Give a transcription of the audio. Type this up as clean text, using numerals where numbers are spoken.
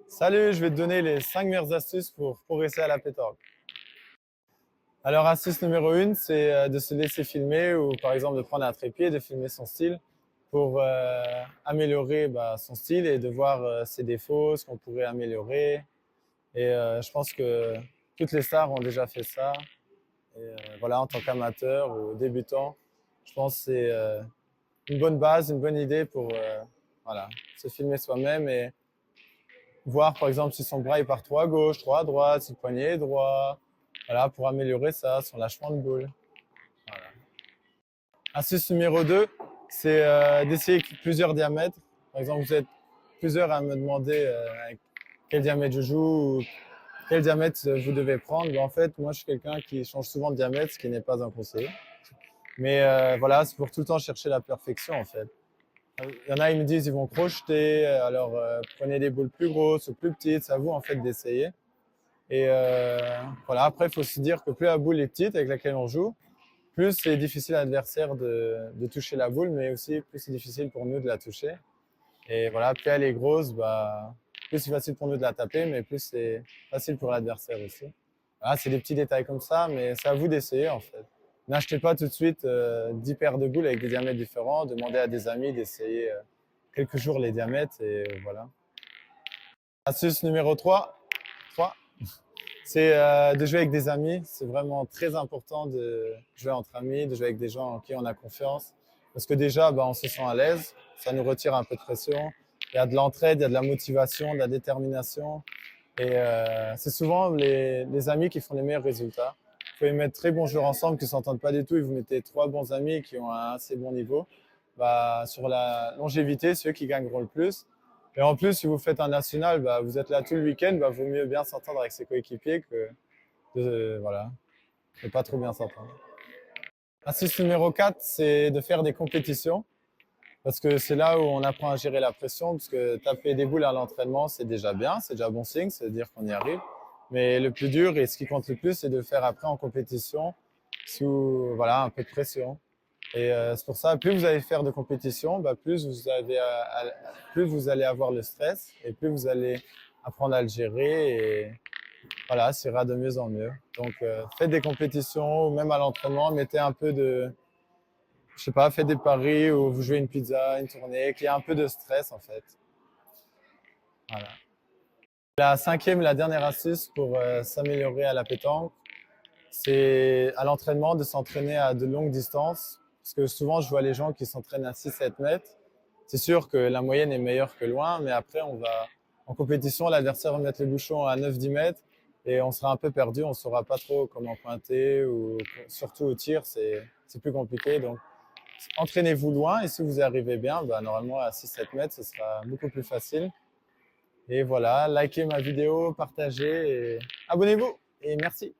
Salut, je vais te donner les 5 meilleures astuces pour progresser à la pétanque. Alors, astuce numéro 1, c'est de se laisser filmer ou par exemple de prendre un trépied, de filmer son style pour améliorer son style et de voir ses défauts, ce qu'on pourrait améliorer. Et je pense que toutes les stars ont déjà fait ça. Et voilà, en tant qu'amateur ou débutant, je pense que c'est une bonne base, une bonne idée pour voilà, se filmer soi-même et voir par exemple si son bras il part trop à gauche, trop à droite, si le poignet est droit, voilà, pour améliorer ça, son lâchement de boule. Voilà. Astuce numéro 2, c'est d'essayer plusieurs diamètres. Par exemple, vous êtes plusieurs à me demander quel diamètre je joue ou quel diamètre vous devez prendre. En fait, moi je suis quelqu'un qui change souvent de diamètre, ce qui n'est pas un conseil. Mais voilà, c'est pour tout le temps chercher la perfection en fait. Il y en a, ils me disent ils vont crocheter, alors prenez des boules plus grosses ou plus petites, c'est à vous en fait d'essayer. Et voilà, après, il faut se dire que plus la boule est petite avec laquelle on joue, plus c'est difficile à l'adversaire de toucher la boule, mais aussi plus c'est difficile pour nous de la toucher. Et voilà, plus elle est grosse, plus c'est facile pour nous de la taper, mais plus c'est facile pour l'adversaire aussi. Voilà, c'est des petits détails comme ça, mais c'est à vous d'essayer en fait. N'achetez pas tout de suite 10 paires de boules avec des diamètres différents, demandez à des amis d'essayer quelques jours les diamètres et voilà. Astuce numéro 3, c'est de jouer avec des amis. C'est vraiment très important de jouer entre amis, de jouer avec des gens en qui on a confiance. Parce que déjà, on se sent à l'aise, ça nous retire un peu de pression. Il y a de l'entraide, il y a de la motivation, de la détermination. Et c'est souvent les amis qui font les meilleurs résultats. Vous pouvez mettre très bons joueurs ensemble qui ne s'entendent pas du tout et vous mettez 3 bons amis qui ont un assez bon niveau. Sur la longévité, ceux qui gagneront le plus. Et en plus, si vous faites un national, vous êtes là tout le week-end, vaut mieux bien s'entendre avec ses coéquipiers que voilà, de pas trop bien s'entendre. Astuce numéro 4, c'est de faire des compétitions. Parce que c'est là où on apprend à gérer la pression, parce que taper des boules à l'entraînement, c'est déjà bien, c'est déjà bon signe, c'est-à-dire qu'on y arrive. Mais le plus dur et ce qui compte le plus, c'est de le faire après en compétition, sous voilà, un peu de pression. Et c'est pour ça, plus vous allez faire de compétition, plus vous allez avoir le stress et plus vous allez apprendre à le gérer. Et voilà, ça ira de mieux en mieux. Donc, faites des compétitions ou même à l'entraînement, mettez un peu de, je sais pas, faites des paris ou vous jouez une pizza, une tournée, qu'il y ait un peu de stress en fait. Voilà. La cinquième, la dernière astuce pour s'améliorer à la pétanque, c'est à l'entraînement de s'entraîner à de longues distances. Parce que souvent, je vois les gens qui s'entraînent à 6-7 mètres. C'est sûr que la moyenne est meilleure que loin, mais après, on va en compétition, l'adversaire va mettre les bouchons à 9-10 mètres et on sera un peu perdu, on ne saura pas trop comment pointer ou surtout au tir, c'est plus compliqué. Donc, entraînez-vous loin et si vous y arrivez bien, normalement à 6-7 mètres, ce sera beaucoup plus facile. Et voilà, likez ma vidéo, partagez et abonnez-vous et merci.